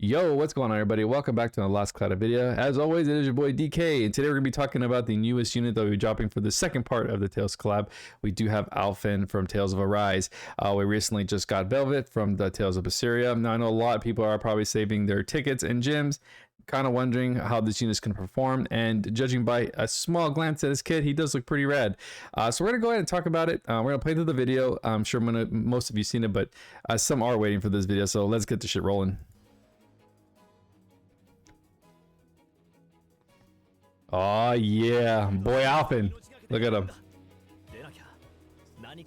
Yo, what's going on, everybody? Welcome back to the last Cloudia video. As always, it is your boy DK, and today we're going to be talking about the newest unit that we'll be dropping for the second part of the Tales collab. We do have Alphen from Tales of Arise. We recently just got Velvet from the Tales of Assyria. Now, I know a lot of people are probably saving their tickets and gems, kind of wondering how this unit is going to perform, and judging by a small glance at this kid, he does look pretty rad. So we're going to go ahead and talk about it. We're going to play through the video. I'm sure most of you seen it, but some are waiting for this video, so let's get the shit rolling. Oh yeah, boy Alphen. Look at him.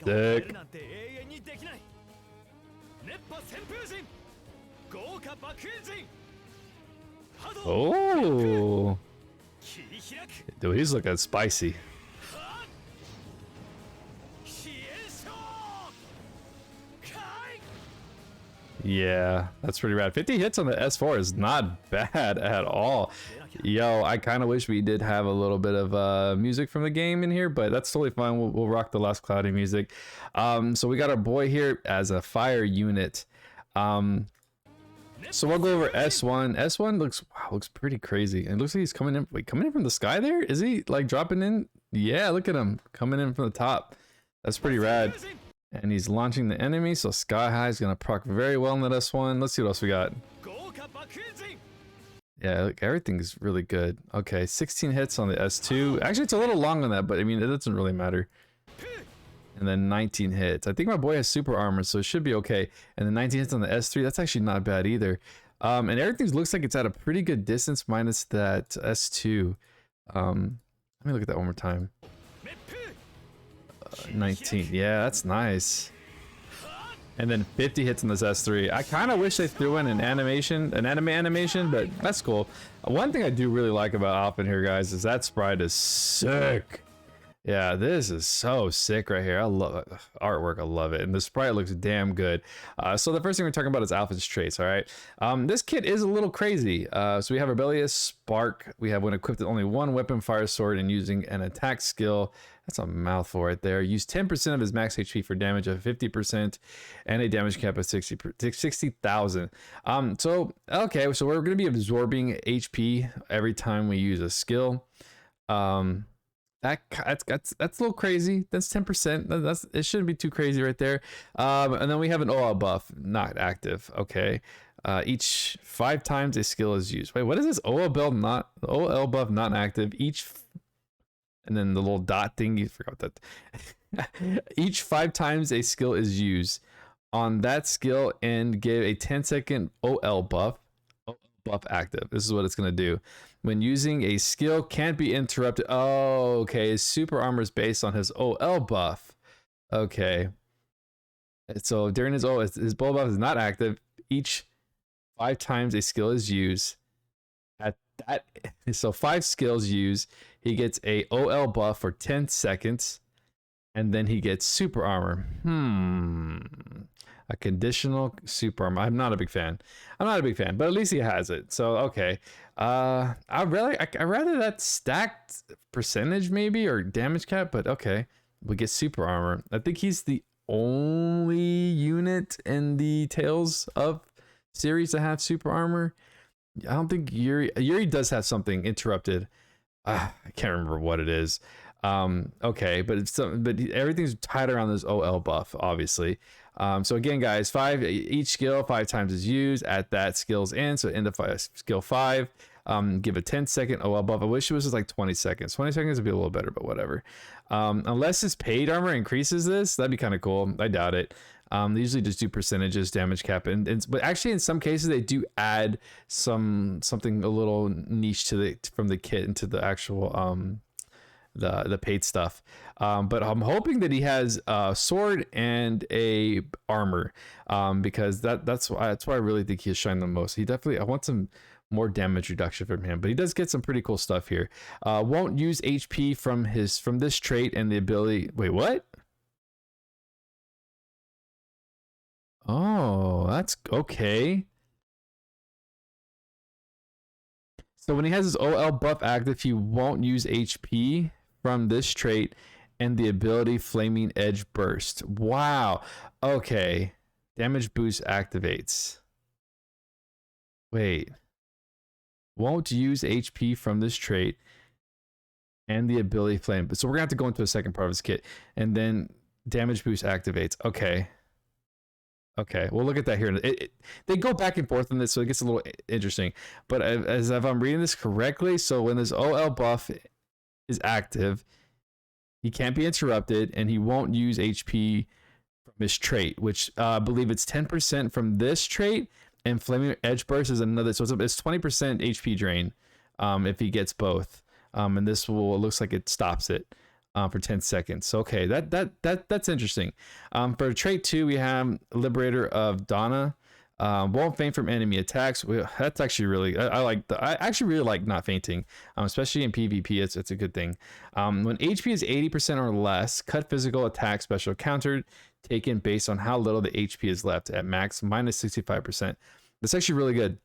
Sick. Oh. Dude, he's looking spicy. Yeah, that's pretty rad. 50 hits on the S4 is not bad at all. Yo, I kind of wish we did have a little bit of music from the game in here, but that's totally fine. We'll rock the last Cloudia music. So we got our boy here as a fire unit. So we'll go over S1. S1 looks pretty crazy. It looks like he's coming in. Wait, coming in from the sky there? Is he like dropping in? Yeah, look at him coming in from the top. That's pretty rad. And he's launching the enemy, so Sky High is gonna proc very well in that S1. Let's see what else we got. Yeah, look, everything's really good. Okay, 16 hits on the S2. Actually, it's a little long on that, but I mean, it doesn't really matter. And then 19 hits. I think my boy has super armor, so it should be okay. And then 19 hits on the S3. That's actually not bad either. And everything looks like it's at a pretty good distance minus that S2. Let me look at that one more time. 19. Yeah, that's nice. And then 50 hits in this S3. I kind of wish they threw in an anime animation, but that's cool. One thing I do really like about Alphen here, guys, is that sprite is sick. Yeah, this is so sick right here. I love it. Artwork, I love it. And the sprite looks damn good. So the first thing we're talking about is Alphen's traits, all right? This kit is a little crazy. So we have Rebellious, Spark. We have when equipped with only one weapon, Fire Sword, and using an attack skill. That's a mouthful right there. Use 10% of his max HP for damage of 50% and a damage cap of 60,000. Okay, so we're going to be absorbing HP every time we use a skill. That's a little crazy. That's 10%. It shouldn't be too crazy right there. And then we have an OL buff, not active. Okay. Each 5 times a skill is used. Wait, what is this? OL buff not active. And then the little dot thing, you forgot that. Each 5 times a skill is used on that skill and give a 10-second OL buff. Buff active. This is what it's going to do. When using a skill, can't be interrupted. Oh, okay. His super armor is based on his OL buff. Okay. So during his bull buff is not active. Each 5 times a skill is used. At that, so 5 skills used, he gets a OL buff for 10 seconds, and then he gets super armor. A conditional super armor. I'm not a big fan. But at least he has it. So okay. I'd rather that stacked percentage maybe, or damage cap, but okay. We get super armor. I think he's the only unit in the Tales of series to have super armor. I don't think Yuri does have something interrupted. I can't remember what it is. Okay, but everything's tied around this OL buff, obviously. So again, guys, each skill 5 times is used at that skill's end. So end of skill 5, give a 10-second OL buff. I wish it was just like 20 seconds. 20 seconds would be a little better, but whatever. Unless his paid armor increases this, that'd be kind of cool. I doubt it. They usually just do percentages, damage cap, but actually in some cases they do add something a little niche from the kit into the actual the paid stuff. But I'm hoping that he has a sword and a armor, because that's why I really think he'll shine the most. I want some more damage reduction from him, but he does get some pretty cool stuff here. Won't use HP from this trait and the ability. Wait, what? Oh, that's okay. So when he has his OL buff active, he won't use HP from this trait and the ability Flaming Edge Burst. Wow. Okay. Damage boost activates. Wait. Won't use HP from this trait and the ability flame. So we're gonna have to go into a second part of his kit, and then damage boost activates. Okay. Okay, we'll look at that here. They go back and forth on this, so it gets a little interesting. But as if I'm reading this correctly, so when this OL buff is active, he can't be interrupted, and he won't use HP from his trait, which I believe it's 10% from this trait, and Flaming Edge Burst is another. So it's 20% HP drain if he gets both. And this will, it looks like it stops it for 10 seconds. So, okay, that's interesting. For trait 2, we have Liberator of Donna. Won't faint from enemy attacks. That's actually really, I actually really like not fainting, especially in PvP. It's a good thing. When HP is 80% or less, cut physical attack special countered, taken based on how little the HP is left at max minus 65%. That's actually really good.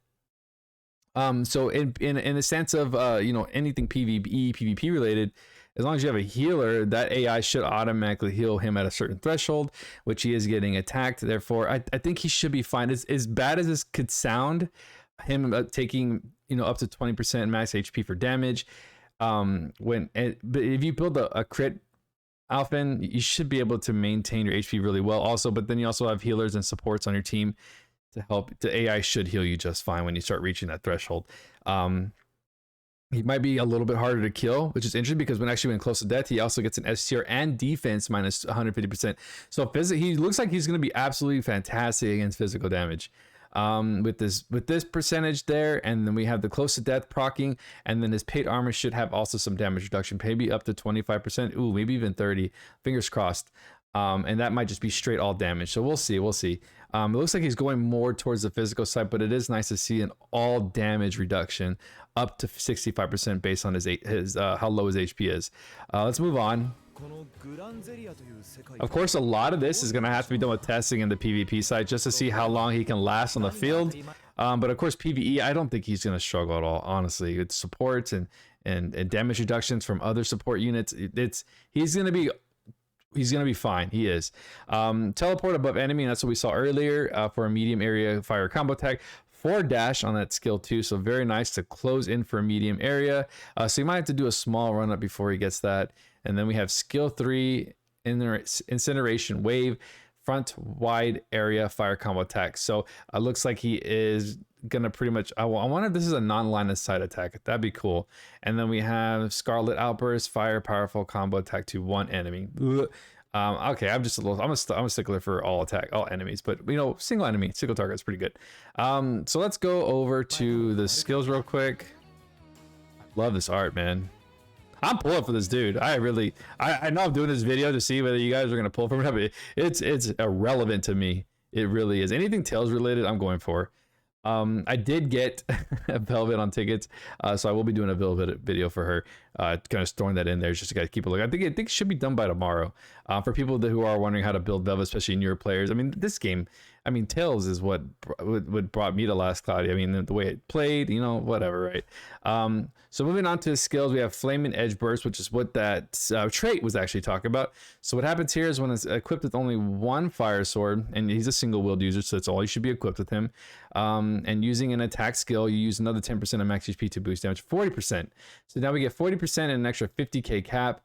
So in the sense of anything PvE, PvP related, as long as you have a healer, that AI should automatically heal him at a certain threshold, which he is getting attacked. Therefore, I think he should be fine. As bad as this could sound, him taking up to 20% max HP for damage. But if you build a crit Alphen, you should be able to maintain your HP really well. Also, but then you also have healers and supports on your team to help. The AI should heal you just fine when you start reaching that threshold. He might be a little bit harder to kill, which is interesting because when close to death, he also gets an S tier and defense minus 150%. So he looks like he's going to be absolutely fantastic against physical damage. With this percentage there, and then we have the close to death proccing, and then his paid armor should have also some damage reduction, maybe up to 25%. Ooh, maybe even 30. Fingers crossed. And that might just be straight all damage. So we'll see. It looks like he's going more towards the physical side, but it is nice to see an all damage reduction up to 65% based on his how low his HP is. Let's move on. Of course, a lot of this is going to have to be done with testing in the PvP side just to see how long he can last on the field. But of course, PvE, I don't think he's going to struggle at all, honestly. It's supports and damage reductions from other support units. He's going to be fine. He is. Teleport above enemy, and that's what we saw earlier for a medium area fire combo attack. 4 dash on that skill too, so very nice to close in for a medium area. So you might have to do a small run up before he gets that. And then we have skill 3, incineration wave, front wide area fire combo attack. So it looks like he is gonna pretty much, I wonder if this is a non-line of sight attack. That'd be cool. And then we have Scarlet Outburst, fire powerful combo attack to one enemy. Okay, I'm a stickler for all enemies, but single enemy, single target is pretty good. So let's go over to the skills real quick. I love this art, man. I'm pulling for this dude. I know I'm doing this video to see whether you guys are gonna pull from it, but it's irrelevant to me. It really is. Anything Tails related, I'm going for. I did get a Velvet on tickets, so I will be doing a Velvet video for her. Kind of throwing that in there just to keep a look. I think it should be done by tomorrow. For people who are wondering how to build Velvet, especially newer players. I mean, this game, Tails is what brought me to Last Cloudia. I mean, the way it played, whatever, right? So moving on to skills, we have Flaming Edge Burst, which is what that trait was actually talking about. So what happens here is when it's equipped with only one fire sword, and he's a single wield user, so that's all you should be equipped with him. And using an attack skill, you use another 10% of max HP to boost damage 40%. So now we get 40% and an extra 50k cap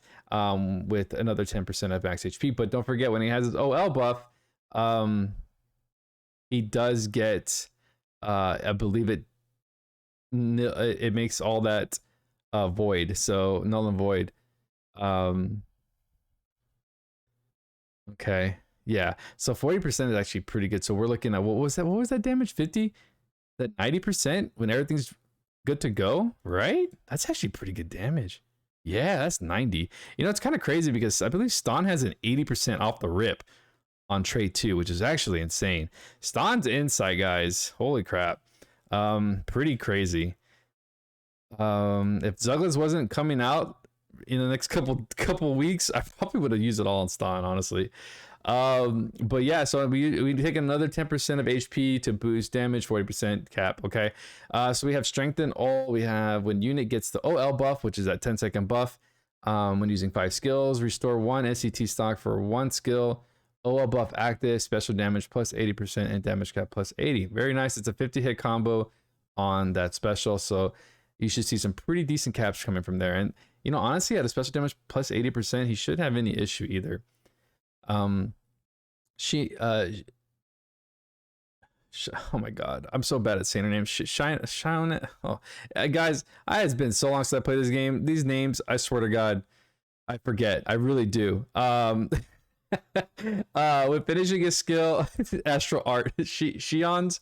with another 10% of max HP. But don't forget, when he has his OL buff, he does get, I believe it makes all that void, so null and void. Okay, yeah, so 40% is actually pretty good. So we're looking at, what was that damage? 50? That 90% when everything's good to go, right? That's actually pretty good damage. Yeah, that's 90. It's kind of crazy because I believe Ston has an 80% off the rip on trait 2, which is actually insane. Ston's insight, guys, holy crap. Pretty crazy. If Zuglas wasn't coming out in the next couple weeks, I probably would have used it all on Ston, honestly. But yeah, so we take another 10% of HP to boost damage, 40% cap. Okay, so we have strengthen all. We have when unit gets the OL buff, which is that 10-second buff when using 5 skills. Restore 1 SCT stock for 1 skill. OL buff active, special damage plus 80% and damage cap plus 80. Very nice. It's a 50 hit combo. on that special. So you should see some pretty decent caps coming from there. And you know, honestly, at a special damage plus 80%, he shouldn't have any issue either. She oh my god, I'm so bad at saying her name. Shine. Oh, guys, it's been so long since I played this game. These names, I swear to God, I forget. I really do. When finishing a skill, Astral Art, Shion's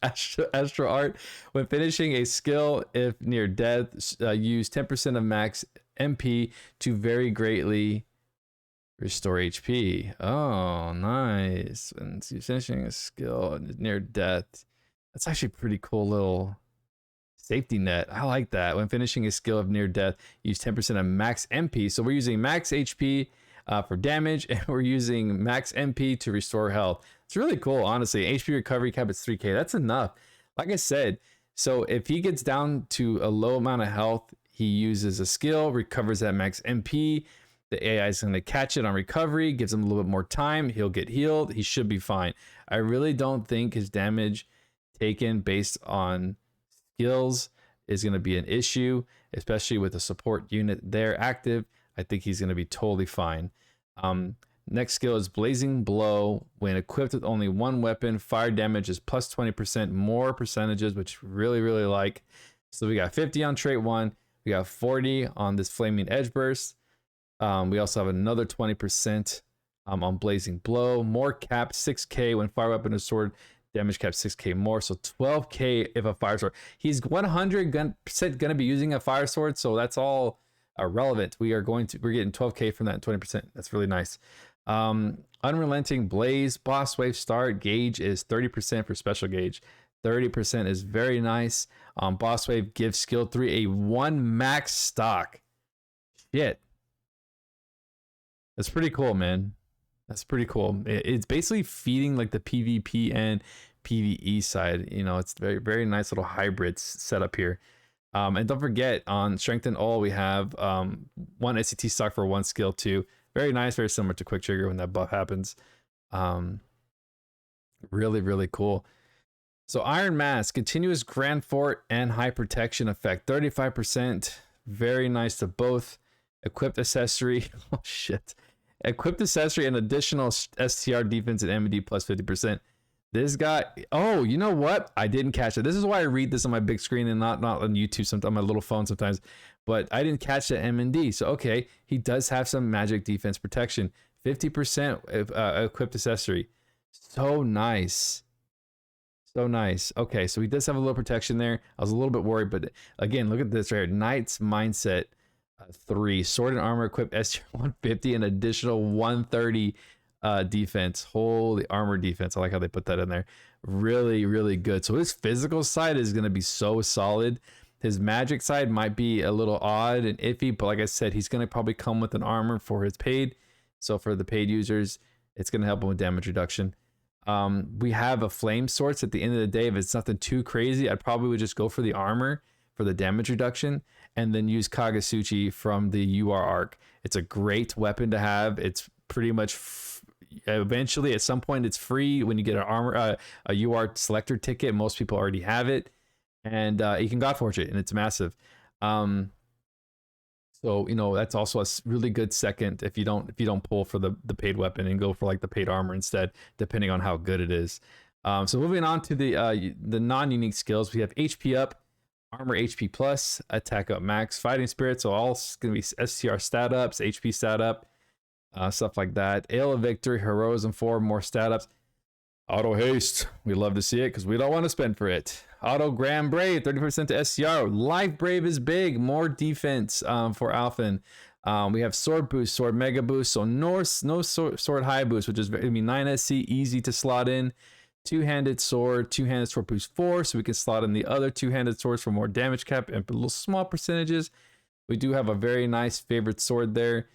Astral Art. When finishing a skill, if near death, use 10% of max MP to very greatly restore HP. Oh, nice. And finishing a skill near death. That's actually a pretty cool little safety net. I like that. When finishing a skill of near death, use 10% of max MP. So we're using max HP for damage, and we're using max MP to restore health. It's really cool, honestly. HP recovery cap is 3k. That's enough. Like I said, so if he gets down to a low amount of health, he uses a skill, recovers that max MP. The AI is going to catch it on recovery, gives him a little bit more time. He'll get healed. He should be fine. I really don't think his damage taken based on skills is going to be an issue, especially with the support unit there active. I think he's going to be totally fine. Next skill is Blazing Blow. When equipped with only one weapon, fire damage is plus 20% more percentages, which really, really like. So we got 50 on trait 1. We got 40 on this Flaming Edge Burst. We also have another 20% on Blazing Blow. More cap, 6k when fire weapon or sword. Damage cap 6k more, so 12k if a fire sword. He's 100% going to be using a fire sword, so that's all relevant. We're getting 12k from that 20%. That's really nice. Unrelenting Blaze, boss wave start gauge is 30% for special gauge. 30% is very nice. Boss wave gives skill 3 a 1 max stock. Shit. That's pretty cool, man. That's pretty cool. It's basically feeding like the PvP and PvE side. You know, it's very, very nice little hybrid setup here. And don't forget, on Strengthen All, we have 1 SCT stock for 1 skill too. Very nice, very similar to Quick Trigger when that buff happens. Really, really cool. So Iron Mask, continuous Grand Fort and high protection effect, 35%. Very nice to both. Equipped accessory. Oh shit. Equipped accessory and additional STR defense and MD plus 50%. This guy, oh, you know what? I didn't catch it. This is why I read this on my big screen and not on YouTube, sometimes on my little phone sometimes. But I didn't catch the M&D. So, okay, he does have some magic defense protection. 50% equipped accessory. So nice. So nice. Okay, so he does have a little protection there. I was a little bit worried, but again, look at this right here. Knight's Mindset 3. Sword and armor equipped STR 150 and additional 130 defense. Holy armor defense. I like how they put that in there. Really, really good. So his physical side is going to be so solid. His magic side might be a little odd and iffy, but like I said, he's going to probably come with an armor for his paid. So for the paid users, it's going to help him with damage reduction. We have a flame source at the end of the day. If it's nothing too crazy, I probably would just go for the armor for the damage reduction and then use Kagasuchi from the UR arc. It's a great weapon to have. It's pretty much eventually at some point it's free when you get an armor a UR selector ticket. Most people already have it, and you can Godforge it, and it's massive. So you know that's also a really good second if you don't pull for the paid weapon and go for like the paid armor instead, depending on how good it is. So moving on to the non-unique skills, we have HP up, armor HP plus, attack up max, fighting spirit. So all gonna be STR stat ups, HP stat up, stuff like that. Ale of Victory, Heroism 4, more stat ups. Auto haste, we love to see it because we don't want to spend for it. Auto Grand Brave, 30% to SCR. Life Brave is big, more defense for Alphen. We have Sword Boost, Sword Mega Boost, so no Sword High Boost, which is 9 SC, easy to slot in. Two-handed Sword Boost 4, so we can slot in the other two-handed swords for more damage cap and little small percentages. We do have a very nice favorite sword there.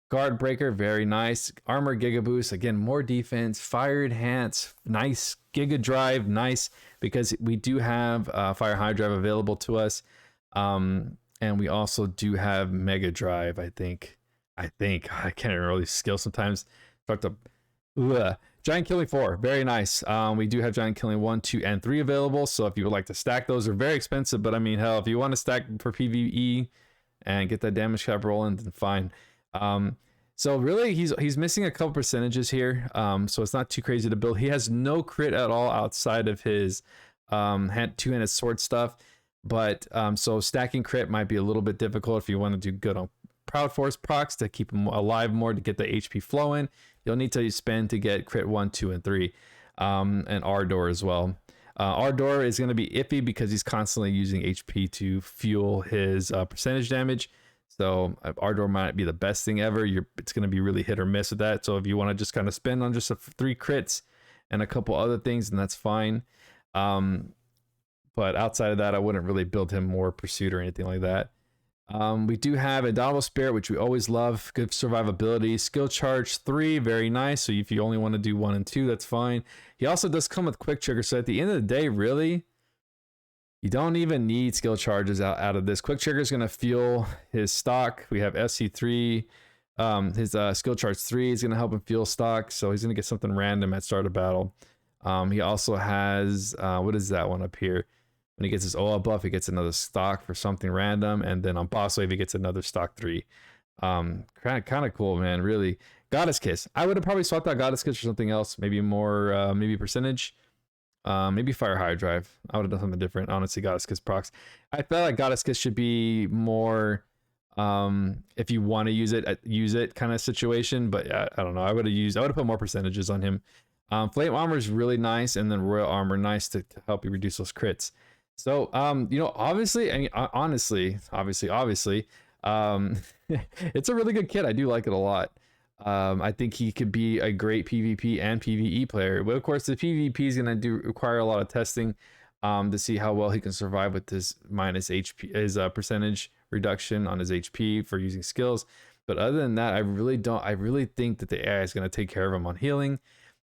Guard Breaker, very nice. Armor Giga Boost, again, more defense. Fire Enhance, nice. Giga Drive, nice, because we do have Fire High Drive available to us. And we also do have Mega Drive, I think. I can't even really skill sometimes. Drop Giant Killing 4, very nice. We do have Giant Killing 1, 2, and 3 available. So if you would like to stack those, are very expensive. But I mean, hell, if you want to stack for PvE and get that damage cap rolling, then fine. So really, he's missing a couple percentages here. So it's not too crazy to build. He has no crit at all outside of his two-handed sword stuff. But so stacking crit might be a little bit difficult if you want to do good on Proud Force procs to keep him alive more, to get the HP flowing. You'll need to spend to get crit 1, 2, and 3, and Ardor as well. Ardor is going to be iffy because he's constantly using HP to fuel his percentage damage. So Ardor might be the best thing ever. It's going to be really hit or miss with that. So if you want to just kind of spend on just 3 crits and a couple other things, then that's fine. But outside of that, I wouldn't really build him more pursuit or anything like that. We do have Indomitable Spirit, which we always love. Good survivability. Skill charge 3, very nice. So if you only want to do 1 and 2, that's fine. He also does come with quick trigger. So at the end of the day, really, you don't even need skill charges out of this. Quick trigger is going to fuel his stock. We have SC3. His skill charge 3 is going to help him fuel stock. So he's going to get something random at start of battle. He also has, what is that one up here? When he gets his OL buff, he gets another stock for something random. And then on boss wave, he gets another stock 3. Kind of cool, man. Really. Goddess Kiss. I would have probably swapped out Goddess Kiss for something else. Maybe more, maybe percentage. Maybe Fire High Drive. I would have done something different. Honestly, Goddess Kiss procs. I felt like Goddess Kiss should be more, if you want to use it kind of situation. But yeah, I don't know. I would have put more percentages on him. Flame Armor is really nice, and then Royal Armor nice to help you reduce those crits. So, obviously, I mean, honestly, it's a really good kit. I do like it a lot. I think he could be a great PvP and PvE player. But of course, the PvP is going to require a lot of testing to see how well he can survive with this minus HP, his percentage reduction on his HP for using skills. But other than that, I really think that the AI is going to take care of him on healing.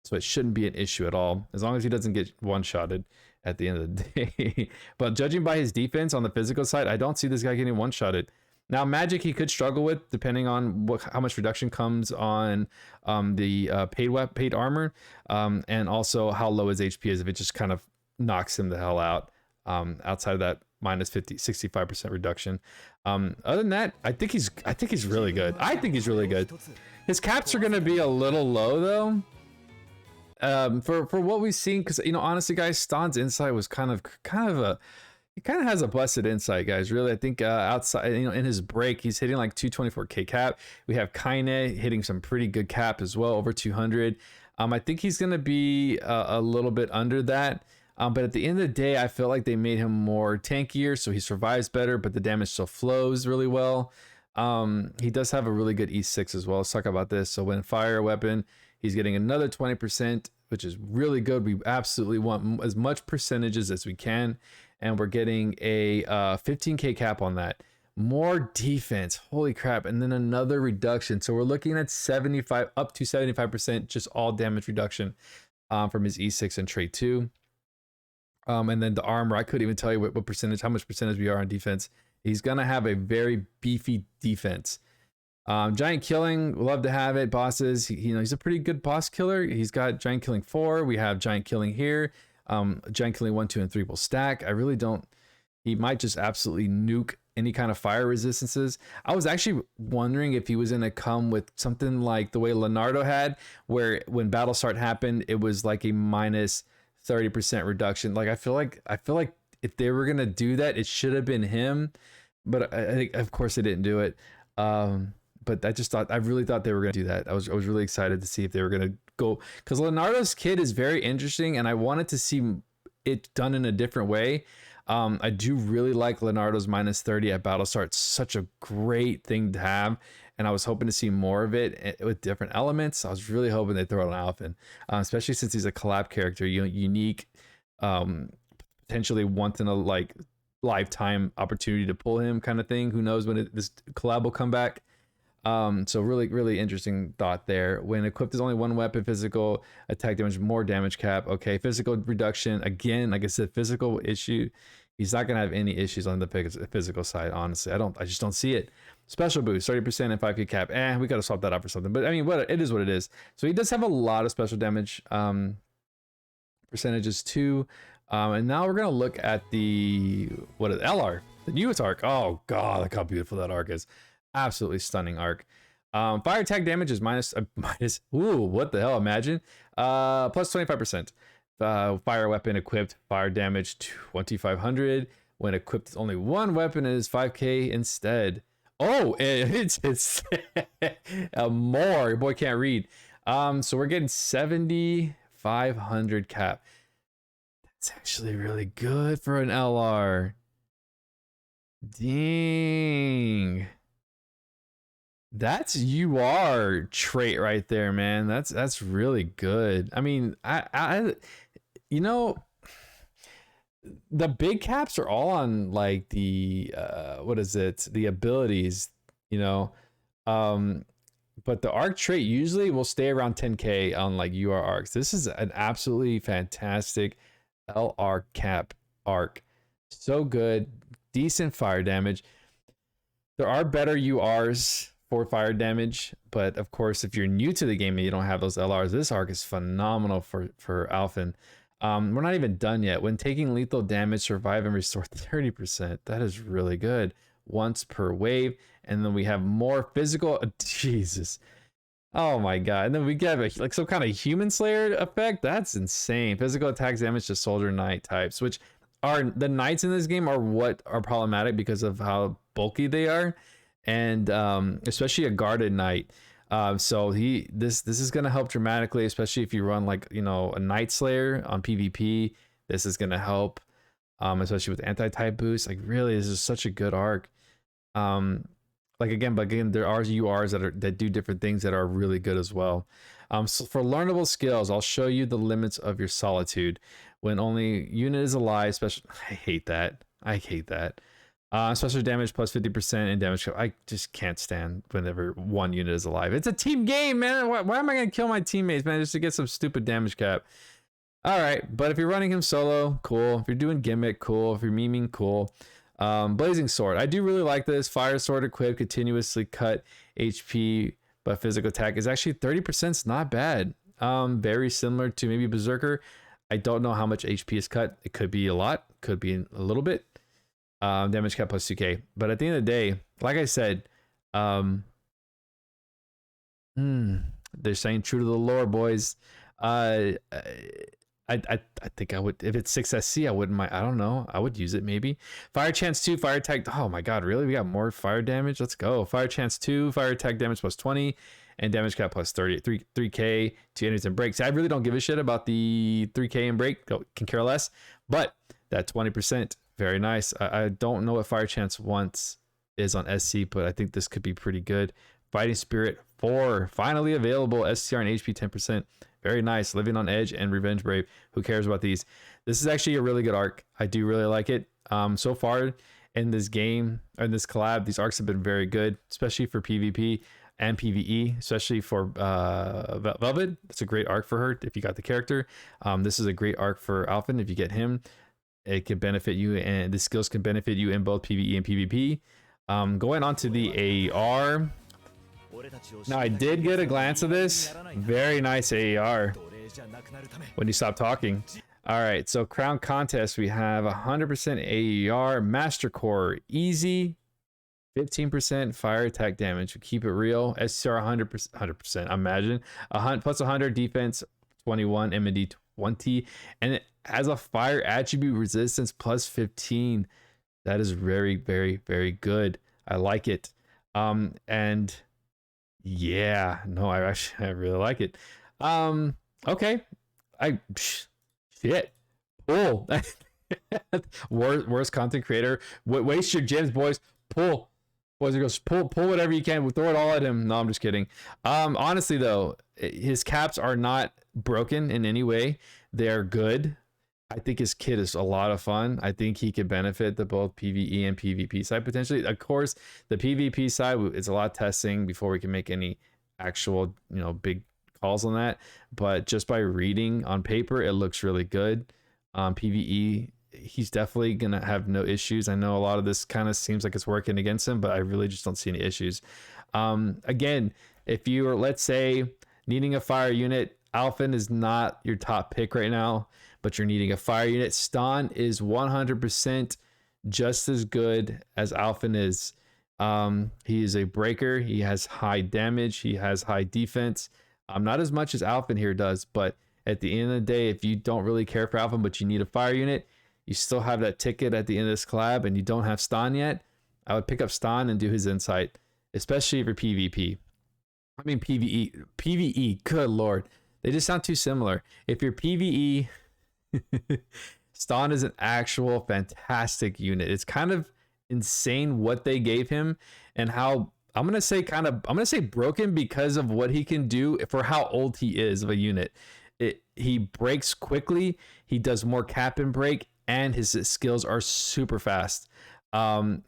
So it shouldn't be an issue at all, as long as he doesn't get one-shotted at the end of the day. But judging by his defense on the physical side, I don't see this guy getting one-shotted. Now, magic he could struggle with, depending on how much reduction comes on the paid armor, and also how low his HP is, if it just kind of knocks him the hell out. Outside of that minus 65% reduction. Other than that, I think he's really good. I think he's really good. His caps are going to be a little low though. For what we've seen, because honestly guys, Stan's insight was kind of he kind of has a busted insight, guys. Really, I think outside, in his break, he's hitting like 224k cap. We have Kaine hitting some pretty good cap as well, over 200. I think he's gonna be a little bit under that. But at the end of the day, I feel like they made him more tankier, so he survives better, but the damage still flows really well. He does have a really good E6 as well. Let's talk about this. So when fire weapon, he's getting another 20%, which is really good. We absolutely want as much percentages as we can. And we're getting a 15k cap on that. More defense, holy crap. And then another reduction. So we're looking at 75 up to 75%, just all damage reduction from his E6 and trait 2. And then the armor, I couldn't even tell you what percentage, how much percentage we are on defense. He's gonna have a very beefy defense. Giant Killing, love to have it. Bosses, he's a pretty good boss killer. He's got Giant Killing 4. We have Giant Killing here. Giant Killing 1, 2, and 3 will stack. I really don't. He might just absolutely nuke any kind of fire resistances. I was actually wondering if he was gonna come with something like the way Leonardo had, where when battle start happened, it was like a minus 30% reduction. Like I feel like if they were gonna do that, it should have been him. But I think, of course, they didn't do it. But I really thought they were gonna do that. I was really excited to see if they were gonna go, because Leonardo's kit is very interesting, and I wanted to see it done in a different way. I do really like Leonardo's minus 30 at battle start. It's such a great thing to have, and I was hoping to see more of it with different elements. I was really hoping they'd throw it on Alphen, especially since he's a collab character, unique, potentially once in a lifetime opportunity to pull him kind of thing. Who knows when this collab will come back. So really interesting thought there. When equipped as only one weapon, physical attack damage, more damage cap. Okay, physical reduction again. Like I said, physical issue. He's not gonna have any issues on the physical side. Honestly, I just don't see it. Special boost, 30% and 5k cap. We gotta swap that out for something. But I mean, what it is what it is. So he does have a lot of special damage percentages too. And now we're gonna look at the LR, the newest arc. Oh god, look how beautiful that arc is. Absolutely stunning arc. Fire attack damage is minus. Ooh, what the hell? Imagine. Plus 25%. Fire weapon equipped. Fire damage 2500. When equipped with only one weapon, it is 5k instead. Oh, it's more. Your boy can't read. So we're getting 7500 cap. That's actually really good for an LR. Dang. That's UR trait right there, man. That's really good. I mean, I you know, the big caps are all on like the what is it? The abilities, you know. But the arc trait usually will stay around 10k on like UR arcs. This is an absolutely fantastic LR cap arc. So good, decent fire damage. There are better URs for fire damage, but of course, if you're new to the game and you don't have those LRs, this arc is phenomenal for Alphen. We're not even done yet. When taking lethal damage, survive and restore 30%. That is really good. Once per wave. And then we have more physical. Jesus. Oh my god. And then we get like some kind of human slayer effect. That's insane. Physical attacks damage to soldier knight types, which are the knights in this game are what are problematic because of how bulky they are. And especially a guarded knight. So this is gonna help dramatically, especially if you run like, you know, a Night Slayer on PvP. This is gonna help, especially with anti-type boost. Like really, this is such a good arc. But again, there are URs that do different things that are really good as well. So for learnable skills, I'll show you the limits of your solitude. When only unit is alive, special. I hate that. Special damage plus 50% and damage. I just can't stand whenever one unit is alive. It's a team game, man. Why am I gonna kill my teammates, man, just to get some stupid damage cap? All right, but if you're running him solo, cool. If you're doing gimmick, cool. If you're memeing, cool. Blazing sword. I do really like this. Fire sword equipped, continuously cut HP, but physical attack is actually 30%. It's not bad. Very similar to maybe Berserker. I don't know how much HP is cut. It could be a lot. Could be a little bit. Damage cap plus 2k, but at the end of the day, like I said, they're saying true to the lore, boys. I think I would, if it's 6SC, I wouldn't mind. I don't know, I would use it maybe. Fire chance 2, fire attack. Oh my god, really? We got more fire damage. Let's go. Fire chance 2, fire attack damage plus 20, and damage cap plus 30. 3k to enemies and breaks. I really don't give a shit about the 3k and break. Can care less. But that 20%. Very nice. I don't know what Fire Chance once is on SC, but I think this could be pretty good. Fighting Spirit 4, finally available. SCR and HP 10%. Very nice. Living on Edge and Revenge Brave. Who cares about these? This is actually a really good arc. I do really like it. So far in this game, or in this collab, these arcs have been very good, especially for PvP and PvE, especially for Velvet. It's a great arc for her if you got the character. This is a great arc for Alphen if you get him. It can benefit you, and the skills can benefit you in both PvE and PvP. Going on to the AR. Now, I did get a glance of this. Very nice AR. When you stop talking. All right, so Crown Contest, we have 100% AR, Master Core, easy, 15% fire attack damage. We keep it real. SCR 100%, imagine. Plus 100 defense, 21, M&D 20, and it has a fire attribute resistance plus 15. That is very, very, very good. I like it. And yeah, no, I really like it. Okay, shit. Pull. Worst content creator. Waste your gems, boys. Pull. Boys, it goes pull whatever you can. We'll throw it all at him. No, I'm just kidding. Honestly though, his caps are not broken in any way. They're good. I think his kit is a lot of fun. I think he could benefit the both PvE and PvP side potentially. Of course, the PvP side is a lot of testing before we can make any actual, you know, big calls on that. But just by reading on paper, it looks really good. PvE he's definitely gonna have no issues. I know a lot of this kind of seems like it's working against him, but I really just don't see any issues. Again, if you are, let's say, needing a fire unit, Alphen is not your top pick right now, but you're needing a fire unit. Stan is 100% just as good as Alphen is. He is a breaker. He has high damage. He has high defense. Not as much as Alphen here does, but at the end of the day, if you don't really care for Alphen, but you need a fire unit, you still have that ticket at the end of this collab and you don't have Stan yet, I would pick up Stan and do his insight, especially for PvP. I mean PvE, good lord. They just sound too similar. If you're PvE, Stan is an actual fantastic unit. It's kind of insane what they gave him and how I'm gonna say broken because of what he can do for how old he is of a unit. He breaks quickly, he does more cap and break, and his skills are super fast.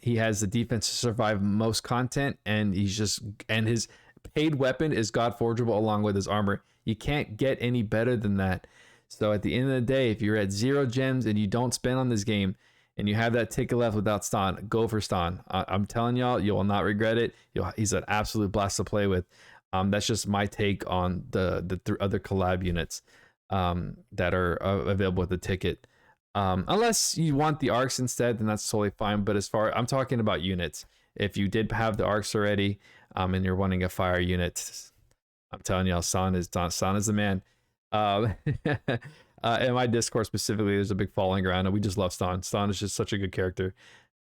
He has the defense to survive most content, and his paid weapon is God Forgeable along with his armor. You can't get any better than that. So at the end of the day, if you're at 0 gems and you don't spend on this game and you have that ticket left without Stan, go for Stan. I'm telling y'all, you will not regret it. He's an absolute blast to play with. That's just my take on the other collab units that are available with the ticket. Unless you want the arcs instead, then that's totally fine. But I'm talking about units. If you did have the arcs already and you're wanting a fire unit, I'm telling y'all, Stan is the man. In my Discord specifically, there's a big following around, and we just love Stan. Stan is just such a good character.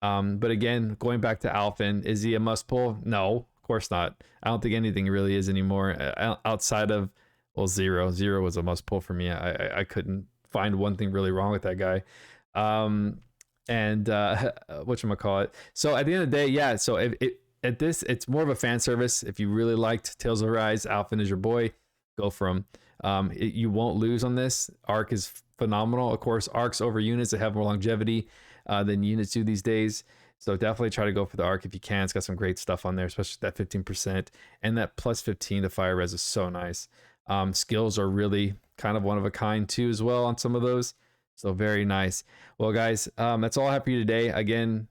But again, going back to Alphen, is he a must pull? No, of course not. I don't think anything really is anymore outside of, well, Zero. Zero was a must pull for me. I couldn't find one thing really wrong with that guy. Whatchamacallit. So at the end of the day, yeah, so it's more of a fan service. If you really liked Tales of Rise, Alphen is your boy. Go for him. You won't lose on this. Arc is phenomenal. Of course, arcs over units that have more longevity than units do these days. So definitely try to go for the arc if you can. It's got some great stuff on there, especially that 15%. And that plus 15 to fire res is so nice. Skills are really kind of one of a kind too as well on some of those. So very nice. Well, guys, that's all I have for you today. Again,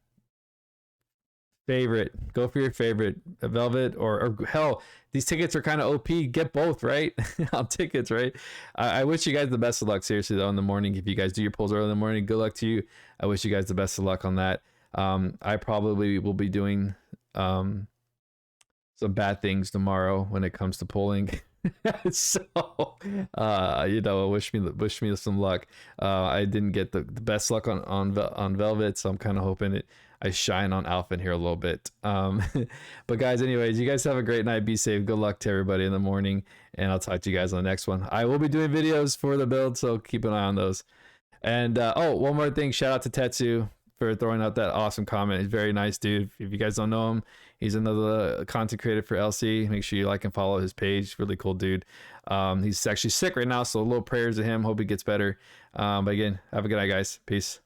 go for your favorite, Velvet or hell, these tickets are kind of OP. Get both, right? On tickets, right? I wish you guys the best of luck, seriously, though, in the morning. If you guys do your pulls early in the morning, good luck to you. I wish you guys the best of luck on that. I probably will be doing some bad things tomorrow when it comes to pulling. So wish me some luck. I didn't get the best luck on Velvet, so I'm kind of hoping I shine on Alphen here a little bit. But guys, anyways, you guys have a great night. Be safe. Good luck to everybody in the morning, and I'll talk to you guys on the next one. I will be doing videos for the build, so keep an eye on those. And one more thing, shout out to Tetsu for throwing out that awesome comment. He's a very nice dude. If you guys don't know him, he's another content creator for LC. Make sure you like and follow his page. Really cool dude. He's actually sick right now, so a little prayers to him. Hope he gets better. But again, have a good night, guys. Peace.